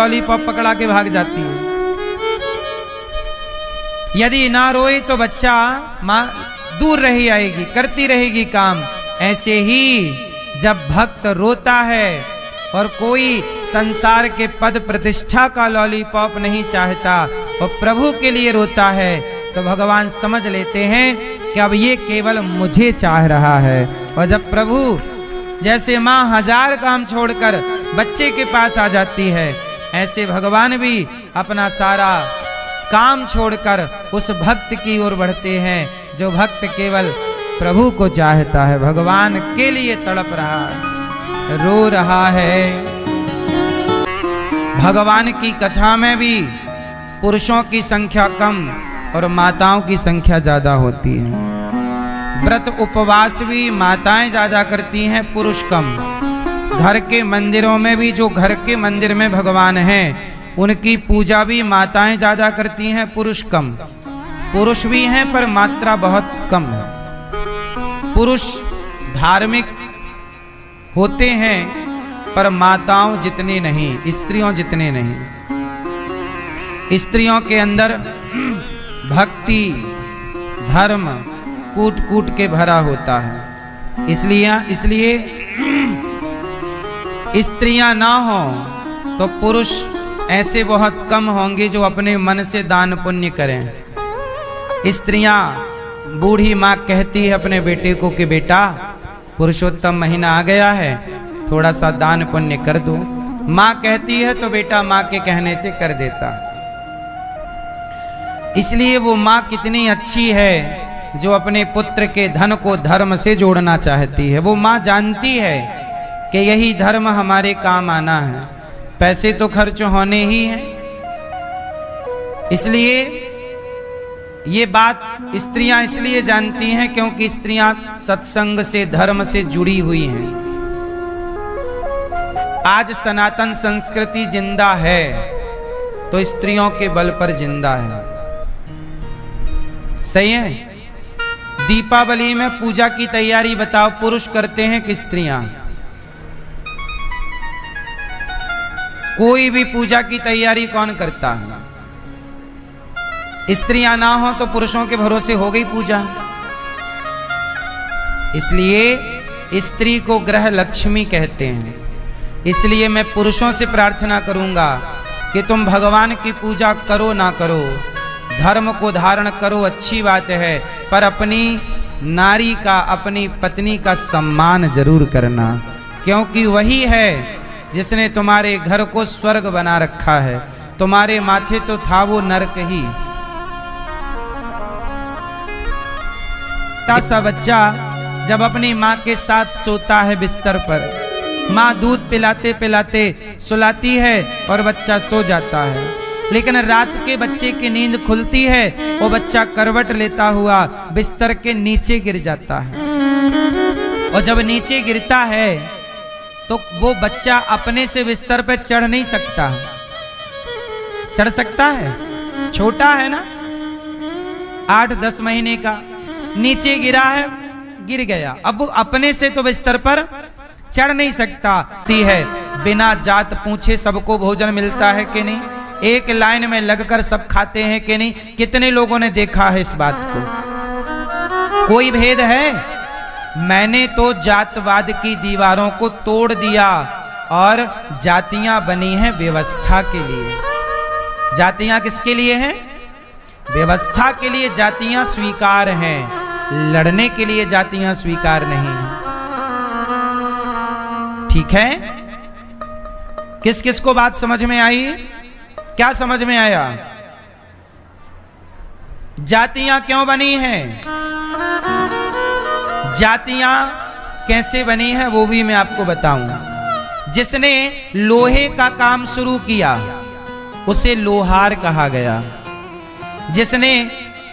Lollipop पकड़ा के भाग जाती है। यदि ना रोए तो बच्चा माँ दूर रही आएगी, करती रहेगी काम। ऐसे ही जब भक्त रोता है और कोई संसार के पद प्रतिष्ठा का लॉलीपॉप नहीं चाहता और प्रभु के लिए रोता है, तो भगवान समझ लेते हैं कि अब ये केवल मुझे चाह रहा है। और जब प्रभु जैसे माँ 1000 काम छोड़कर बच्चे के पास आ जाती है, ऐसे भगवान भी अपना सारा काम छोड़कर उस भक्त की ओर बढ़ते हैं जो भक्त केवल प्रभु को चाहता है, भगवान के लिए तड़प रहा है, रो रहा है। भगवान की कथा में भी पुरुषों की संख्या कम और माताओं की संख्या ज्यादा होती है। व्रत उपवास भी माताएं ज्यादा करती हैं, पुरुष कम। घर के मंदिरों में भी जो घर के मंदिर में भगवान हैं उनकी पूजा भी माताएं ज्यादा करती हैं, पुरुष कम। पुरुष भी हैं पर मात्रा बहुत कम है। पुरुष धार्मिक होते हैं पर माताओं जितने नहीं, स्त्रियों जितने नहीं। स्त्रियों के अंदर भक्ति धर्म कूट कूट के भरा होता है। इसलिए स्त्रियां ना हो तो पुरुष ऐसे बहुत कम होंगे जो अपने मन से दान पुण्य करें। स्त्रियां, बूढ़ी माँ कहती है अपने बेटे को कि बेटा पुरुषोत्तम महीना आ गया है, थोड़ा सा दान पुण्य कर दो। माँ कहती है तो बेटा माँ के कहने से कर देता। इसलिए वो माँ कितनी अच्छी है जो अपने पुत्र के धन को धर्म से जोड़ना चाहती है। वो माँ जानती है कि यही धर्म हमारे काम आना है, पैसे तो खर्च होने ही हैं। इसलिए ये बात स्त्रियां इसलिए जानती हैं क्योंकि स्त्रियां सत्संग से धर्म से जुड़ी हुई हैं। आज सनातन संस्कृति जिंदा है तो स्त्रियों के बल पर जिंदा है। सही है। दीपावली में पूजा की तैयारी बताओ, पुरुष करते हैं कि स्त्रियां? कोई भी पूजा की तैयारी कौन करता है? स्त्रियां ना हो तो पुरुषों के भरोसे हो गई पूजा। इसलिए स्त्री को ग्रह लक्ष्मी कहते हैं। इसलिए मैं पुरुषों से प्रार्थना करूंगा कि तुम भगवान की पूजा करो ना करो, धर्म को धारण करो, अच्छी बात है, पर अपनी नारी का, अपनी पत्नी का सम्मान जरूर करना, क्योंकि वही है जिसने तुम्हारे घर को स्वर्ग बना रखा है। तुम्हारे माथे तो था वो नरक ही। सा बच्चा जब अपनी माँ के साथ सोता है बिस्तर पर, माँ दूध पिलाते पिलाते सुलाती है और बच्चा सो जाता है। लेकिन रात के बच्चे की नींद खुलती है, वो बच्चा करवट लेता हुआ बिस्तर के नीचे गिर जाता है। और जब नीचे गिरता है तो वो बच्चा अपने से बिस्तर पे चढ़ नहीं सकता। चढ़ सकता है? छोटा है ना, 8-10 महीने का, नीचे गिरा है, गिर गया। अब वो अपने से तो बिस्तर पर चढ़ नहीं सकता। है बिना जात पूछे सबको भोजन मिलता है कि नहीं? एक लाइन में लगकर सब खाते हैं कि नहीं? कितने लोगों ने देखा है इस बात को? कोई भेद है? मैंने तो जातवाद की दीवारों को तोड़ दिया और जातियां बनी हैं व्यवस्था के लिए। जातियां किसके लिए हैं? व्यवस्था के लिए जातियां स्वीकार हैं, लड़ने के लिए जातियां स्वीकार नहीं हैं। ठीक है? किस किस को बात समझ में आई? क्या समझ में आया? जातियां क्यों बनी हैं, जातियां कैसे बनी हैं, वो भी मैं आपको बताऊंगा। जिसने लोहे का काम शुरू किया उसे लोहार कहा गया। जिसने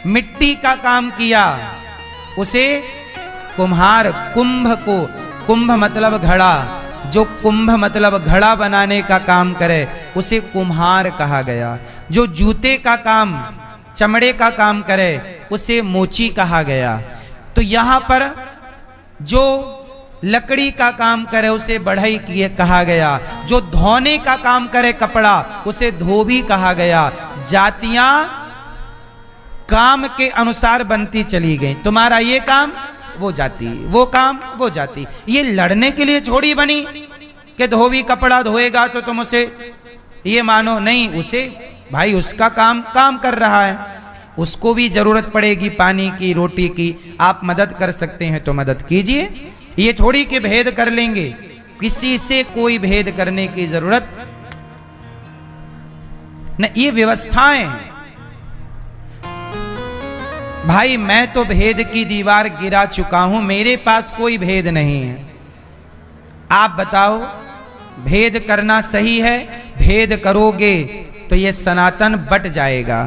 मिट्टी का काम किया उसे कुम्हार, कुंभ मतलब घड़ा, जो कुंभ मतलब घड़ा बनाने का काम करे उसे कुम्हार कहा गया। जो जूते का काम, चमड़े का काम करे उसे मोची कहा गया। तो यहाँ पर जो लकड़ी का काम करे उसे बढ़ई किए कहा गया, जो धोने का काम करे कपड़ा उसे धोबी कहा गया। जातियां काम के अनुसार बनती चली गई, तुम्हारा ये काम वो जाति, वो काम वो जाति। ये लड़ने के लिए थोड़ी बनी कि धोबी कपड़ा धोएगा तो तुम उसे ये मानो, नहीं, उसे भाई उसका काम कर रहा है, उसको भी जरूरत पड़ेगी पानी की, रोटी की, आप मदद कर सकते हैं तो मदद कीजिए। ये थोड़ी कि भेद कर लेंगे, किसी से कोई भेद करने की जरूरत न, ये व्यवस्थाएं हैं। भाई मैं तो भेद की दीवार गिरा चुका हूं, मेरे पास कोई भेद नहीं है। आप बताओ भेद करना सही है? भेद करोगे तो ये सनातन बट जाएगा,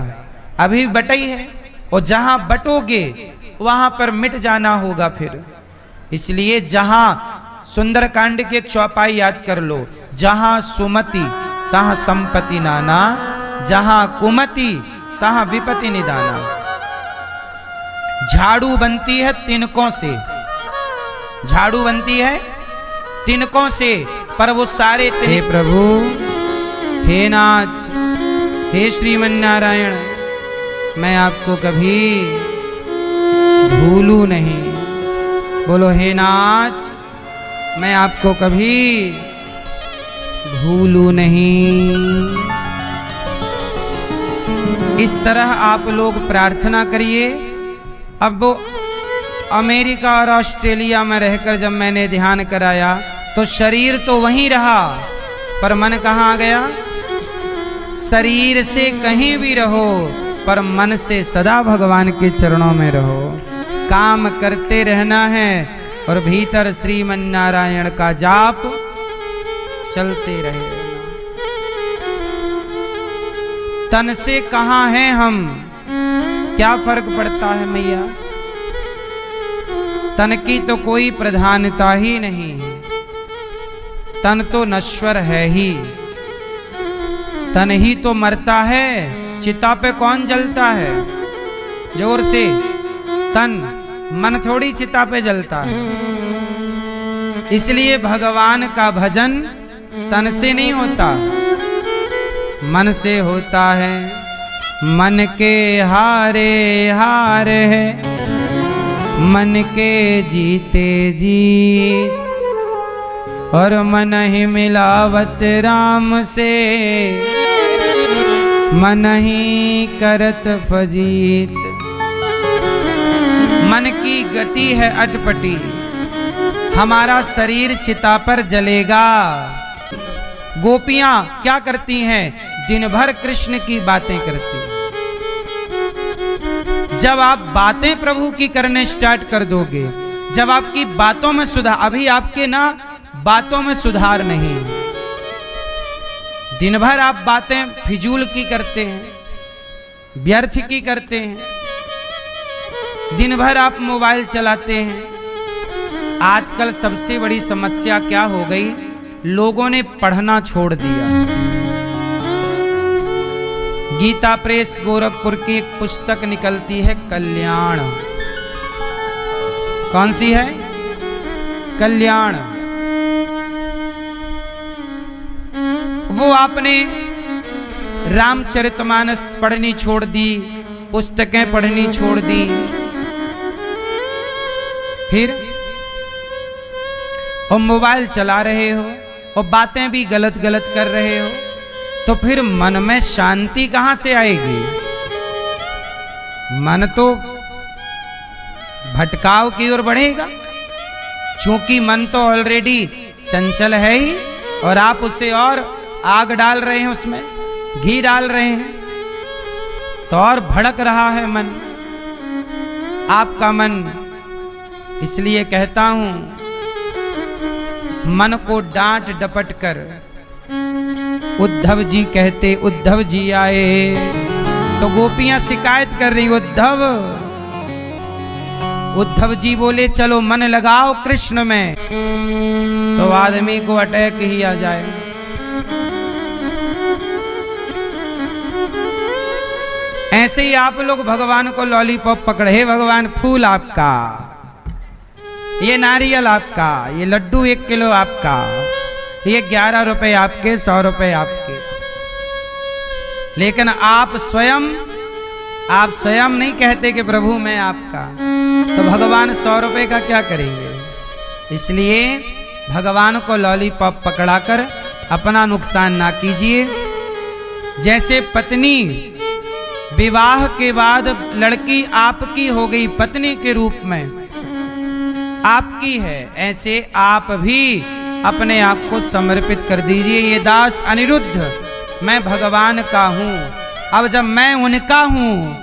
अभी बटा ही है, और जहां बटोगे वहां पर मिट जाना होगा फिर। इसलिए जहां सुंदरकांड की एक चौपाई याद कर लो, जहां सुमति तहां संपत्ति नाना, जहां कुमति तहां विपत्ति निदाना। झाड़ू बनती है तिनकों से, झाड़ू बनती है तिनकों से, पर वो सारे हे प्रभु, हे नाथ, हे श्रीमन नारायण, मैं आपको कभी भूलू नहीं। बोलो हे नाथ, मैं आपको कभी भूलू नहीं। इस तरह आप लोग प्रार्थना करिए। अब वो अमेरिका और ऑस्ट्रेलिया में रहकर जब मैंने ध्यान कराया तो शरीर तो वहीं रहा, पर मन कहाँ गया? शरीर से कहीं भी रहो पर मन से सदा भगवान के चरणों में रहो। काम करते रहना है और भीतर श्रीमन नारायण का जाप चलते रहे। तन से कहाँ हैं हम, क्या फर्क पड़ता है मैया? तन की तो कोई प्रधानता ही नहीं है, तन तो नश्वर है ही, तन ही तो मरता है। चिता पे कौन जलता है? जोर से, तन, मन थोड़ी चिता पे जलता है। इसलिए भगवान का भजन तन से नहीं होता, मन से होता है। मन के हारे हार है, मन के जीते जीत, और मन ही मिलावत राम से, मन ही करत फजीत। मन की गति है अटपटी, हमारा शरीर चिता पर जलेगा। गोपियां क्या करती हैं? दिन भर कृष्ण की बातें करती। जब आप बातें प्रभु की करने स्टार्ट कर दोगे, जब आपकी बातों में सुधार, अभी आपके ना बातों में सुधार नहीं, दिन भर आप बातें फिजूल की करते हैं, व्यर्थ की करते हैं, दिन भर आप मोबाइल चलाते हैं। आजकल सबसे बड़ी समस्या क्या हो गई? लोगों ने पढ़ना छोड़ दिया। गीता प्रेस गोरखपुर की एक पुस्तक निकलती है कल्याण। कौन सी है? कल्याण। वो आपने रामचरितमानस पढ़नी छोड़ दी, पुस्तकें पढ़नी छोड़ दी, फिर और मोबाइल चला रहे हो और बातें भी गलत गलत कर रहे हो, तो फिर मन में शांति कहां से आएगी? मन तो भटकाव की ओर बढ़ेगा, क्योंकि मन तो ऑलरेडी चंचल है ही, और आप उसे और आग डाल रहे हैं, उसमें घी डाल रहे हैं, तो और भड़क रहा है मन, आपका मन। इसलिए कहता हूं, मन को डांट डपट कर, उद्धव जी कहते, उद्धव जी आए तो गोपियां शिकायत कर रही, उद्धव जी बोले चलो मन लगाओ कृष्ण में, तो आदमी को अटैक ही आ जाए। ऐसे ही आप लोग भगवान को लॉलीपॉप पकड़े, हे भगवान फूल आपका, ये नारियल आपका, ये लड्डू 1 किलो आपका, ये 11 रुपए आपके, 100 रुपए आपके। लेकिन आप स्वयं नहीं कहते कि प्रभु मैं आपका, तो भगवान 100 रुपए का क्या करेंगे? इसलिए भगवान को लॉलीपॉप पकड़ाकर अपना नुकसान ना कीजिए। जैसे पत्नी विवाह के बाद लड़की आपकी हो गई, पत्नी के रूप में आपकी है, ऐसे आप भी अपने आप को समर्पित कर दीजिए। ये दास अनिरुद्ध, मैं भगवान का हूं। अब जब मैं उनका हूं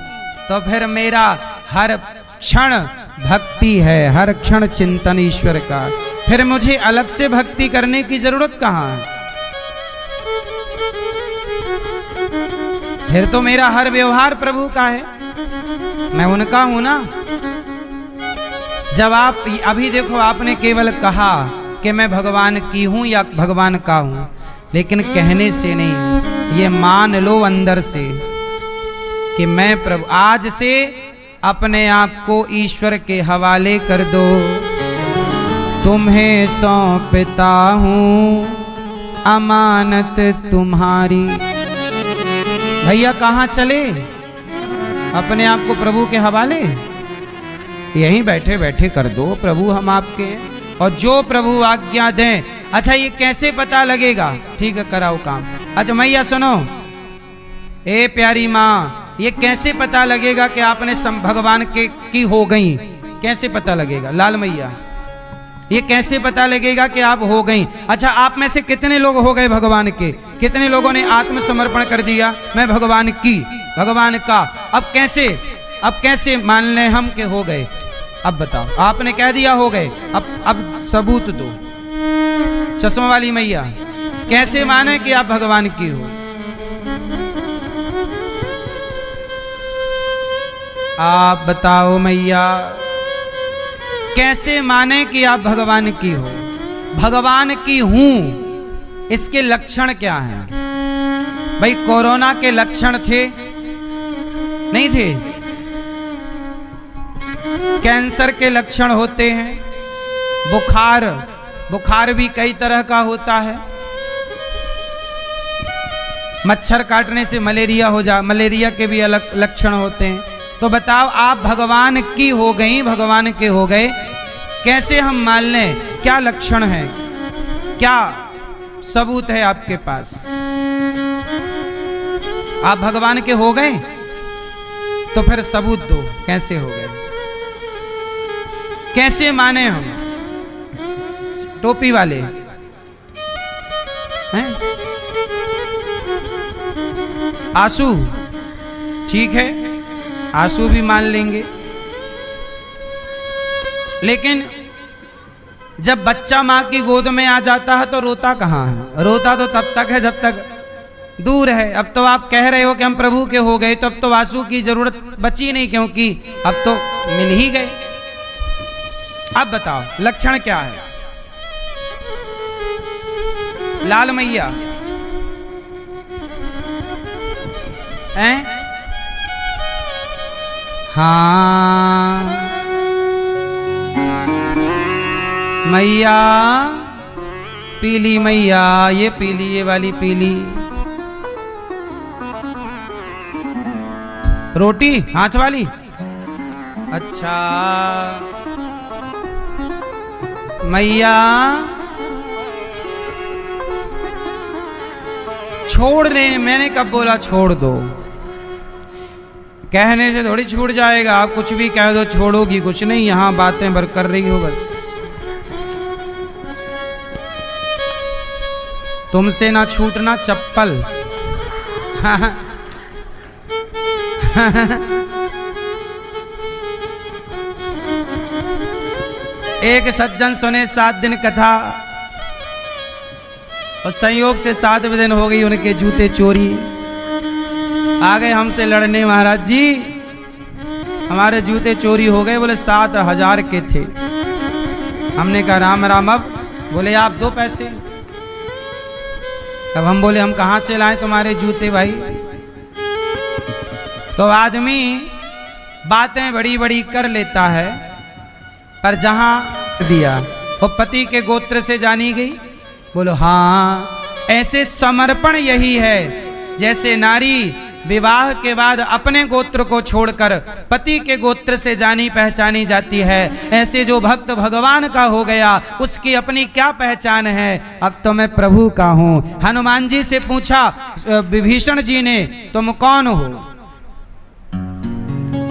तो फिर मेरा हर क्षण भक्ति है, हर क्षण चिंतन ईश्वर का। फिर मुझे अलग से भक्ति करने की जरूरत कहां है? फिर तो मेरा हर व्यवहार प्रभु का है, मैं उनका हूं ना। जब आप अभी देखो, आपने केवल कहा कि मैं भगवान की हूं या भगवान का हूं, लेकिन कहने से नहीं, ये मान लो अंदर से कि मैं प्रभु, आज से अपने आप को ईश्वर के हवाले कर दो। तुम्हें सौंपता हूं अमानत तुम्हारी। भैया कहाँ चले? अपने आप को प्रभु के हवाले, यहीं बैठे बैठे कर दो, प्रभु हम आपके हैं, और जो प्रभु आज्ञा दें। अच्छा, ये कैसे पता लगेगा? ठीक है, कराओ काम। अच्छा मैया सुनो, ए प्यारी माँ, ये कैसे पता लगेगा कि आपने भगवान के की हो गई? कैसे पता लगेगा? लाल मैया, ये कैसे पता लगेगा कि आप हो गई? अच्छा, आप में से कितने लोग हो गए भगवान के? कितने लोगों ने आत्मसमर्पण कर दिया, मैं भगवान की, भगवान का? अब कैसे मान लें हम के हो गए? अब बताओ, आपने कह दिया हो गए, अब सबूत दो। चश्मा वाली मैया, कैसे माने कि आप भगवान की हो? आप बताओ मैया, कैसे माने कि आप भगवान की हो? भगवान की हूं, इसके लक्षण क्या हैं? भाई कोरोना के लक्षण थे? नहीं थे? कैंसर के लक्षण होते हैं, बुखार भी कई तरह का होता है। मच्छर काटने से मलेरिया के भी अलग लक्षण होते हैं। तो बताओ, आप भगवान की हो गई, भगवान के हो गए, कैसे हम मान लें? क्या लक्षण है, क्या सबूत है आपके पास? आप भगवान के हो गए तो फिर सबूत दो, कैसे हो गए, कैसे माने हम? टोपी वाले हैं? आंसू, ठीक है, आंसू भी मान लेंगे, लेकिन जब बच्चा माँ की गोद में आ जाता है तो रोता कहाँ है? रोता तो तब तक है जब तक दूर है। अब तो आप कह रहे हो कि हम प्रभु के हो गए, तो अब तो आंसू की जरूरत बची नहीं, क्योंकि अब तो मिल ही गए। अब बताओ लक्षण क्या है? लाल मैया हैं? हाँ मैया, पीली मैया, ये पीली, ये वाली पीली रोटी हाथ वाली। अच्छा मैया, छोड़ दे, मैंने कब बोला छोड़ दो? कहने से थोड़ी छूट जाएगा, आप कुछ भी कह दो, छोड़ोगी कुछ नहीं, यहां बातें बर कर रही हो बस। तुमसे ना छूटना चप्पल। एक सज्जन सुने 7 दिन कथा, और संयोग से 7वें दिन हो गई उनके जूते चोरी। आ गए हमसे लड़ने, महाराज जी हमारे जूते चोरी हो गए। बोले 7,000 के थे। हमने कहा राम राम। अब बोले आप दो पैसे। तब हम बोले हम कहाँ से लाएं तुम्हारे जूते भाई? तो आदमी बातें बड़ी बड़ी कर लेता है, पर जहां दिया और पति के गोत्र से जानी गई। बोलो हाँ, ऐसे समर्पण यही है। जैसे नारी विवाह के बाद अपने गोत्र को छोड़कर पति के गोत्र से जानी पहचानी जाती है, ऐसे जो भक्त भगवान का हो गया उसकी अपनी क्या पहचान है, अब तो मैं प्रभु का हूं। हनुमान जी से पूछा विभीषण जी ने, तुम कौन हो?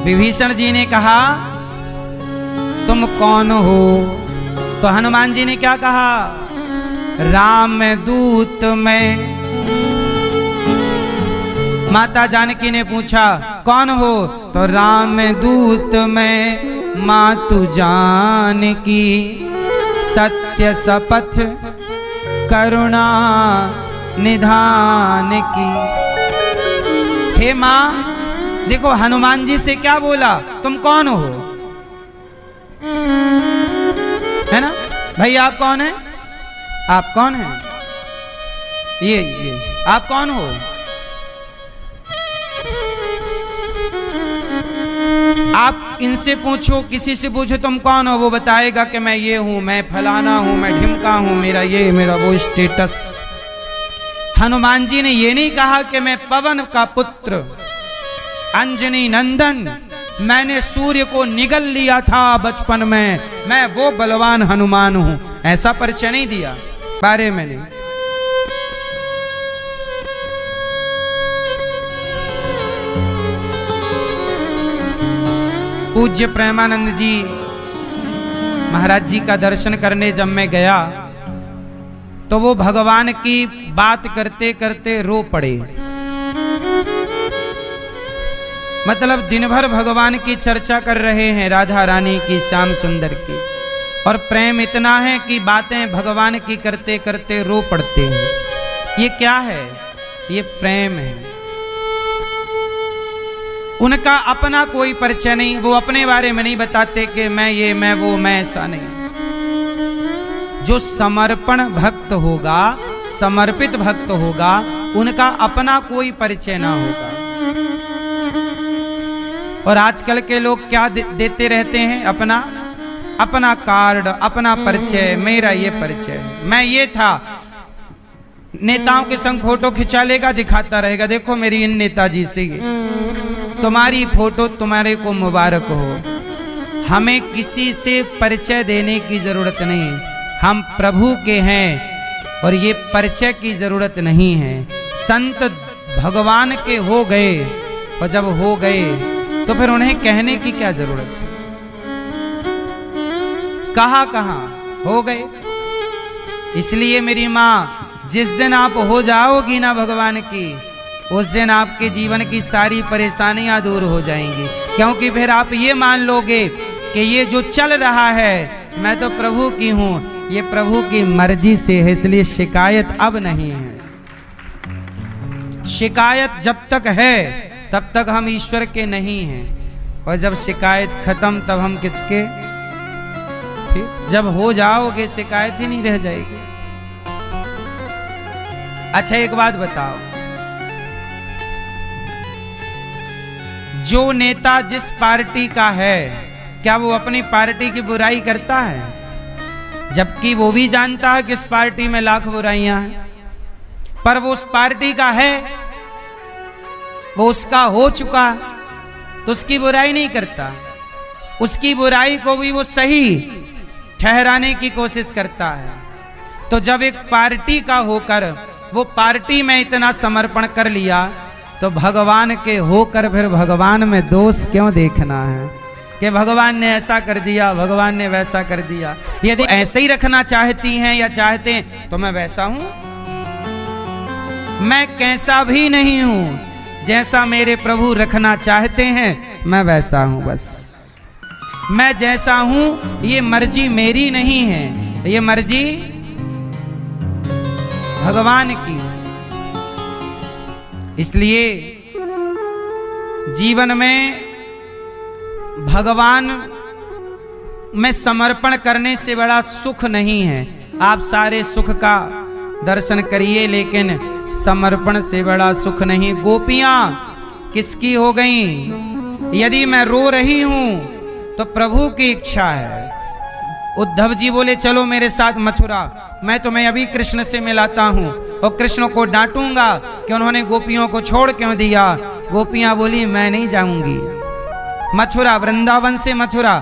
विभीषण जी ने कहा तुम कौन हो? तो हनुमान जी ने क्या कहा? राम दूत मैं। माता जानकी ने पूछा कौन हो? तो राम दूत मैं मातु जानकी, सत्य शपथ करुणा निधान की। हे मां, देखो हनुमान जी से क्या बोला, तुम कौन हो, है ना भाई? आप कौन है? आप कौन है? ये आप कौन हो? आप इनसे पूछो, किसी से पूछो तुम कौन हो, वो बताएगा कि मैं ये हूं, मैं फलाना हूं, मैं ढिमका हूं, मेरा ये मेरा वो स्टेटस। हनुमान जी ने ये नहीं कहा कि मैं पवन का पुत्र अंजनी नंदन, मैंने सूर्य को निगल लिया था बचपन में, मैं वो बलवान हनुमान हूं, ऐसा परिचय नहीं दिया बारे में नहीं। पूज्य प्रेमानंद जी महाराज जी का दर्शन करने जब मैं गया तो वो भगवान की बात करते करते रो पड़े। मतलब दिन भर भगवान की चर्चा कर रहे हैं, राधा रानी की, श्याम सुंदर की, और प्रेम इतना है कि बातें भगवान की करते करते रो पड़ते हैं। ये क्या है? ये प्रेम है। उनका अपना कोई परिचय नहीं, वो अपने बारे में नहीं बताते कि मैं ये, मैं वो, मैं ऐसा नहीं। जो समर्पण भक्त होगा, समर्पित भक्त होगा, उनका अपना कोई परिचय ना होगा। और आजकल के लोग क्या देते रहते हैं? अपना कार्ड, अपना परिचय, मेरा ये परिचय, मैं ये था। नेताओं के संग फोटो खिंचा लेगा, दिखाता रहेगा देखो मेरी इन नेताजी से, तुम्हारी फोटो तुम्हारे को मुबारक हो। हमें किसी से परिचय देने की जरूरत नहीं, हम प्रभु के हैं और ये परिचय की जरूरत नहीं है। संत भगवान के हो गए, और जब हो गए तो फिर उन्हें कहने की क्या जरूरत है? कहां हो गए। इसलिए मेरी मां, जिस दिन आप हो जाओगी ना भगवान की, उस दिन आपके जीवन की सारी परेशानियां दूर हो जाएंगी। क्योंकि फिर आप ये मान लोगे कि ये जो चल रहा है मैं तो प्रभु की हूं, ये प्रभु की मर्जी से है, इसलिए शिकायत अब नहीं है। शिकायत जब तक है तब तक हम ईश्वर के नहीं हैं, और जब शिकायत खत्म तब हम किसके? जब हो जाओगे शिकायत ही नहीं रह जाएगी। अच्छा एक बात बताओ, जो नेता जिस पार्टी का है, क्या वो अपनी पार्टी की बुराई करता है? जबकि वो भी जानता है कि इस पार्टी में लाख बुराइयां हैं, पर वो उस पार्टी का है, वो उसका हो चुका, तो उसकी बुराई नहीं करता। उसकी बुराई को भी वो सही ठहराने की कोशिश करता है। तो जब एक पार्टी का होकर वो पार्टी में इतना समर्पण कर लिया, तो भगवान के होकर फिर भगवान में दोष क्यों देखना है कि भगवान ने ऐसा कर दिया, भगवान ने वैसा कर दिया। यदि ऐसे ही रखना चाहती हैं या चाहते हैं तो मैं वैसा हूं। मैं कैसा भी नहीं हूं, जैसा मेरे प्रभु रखना चाहते हैं मैं वैसा हूं। बस मैं जैसा हूं, ये मर्जी मेरी नहीं है, ये मर्जी भगवान की। इसलिए जीवन में भगवान में समर्पण करने से बड़ा सुख नहीं है। आप सारे सुख का दर्शन करिए, लेकिन समर्पण से बड़ा सुख नहीं। गोपियां किसकी हो गईं? यदि मैं रो रही हूं तो प्रभु की इच्छा है, उद्धव जी बोले चलो मेरे साथ मथुरा, मैं तुम्हें अभी कृष्ण से मिलाता हूँ और कृष्ण को डांटूंगा कि उन्होंने गोपियों को छोड़ क्यों दिया। गोपियां बोली मैं नहीं जाऊंगी। मथुरा, वृंदावन से मथुरा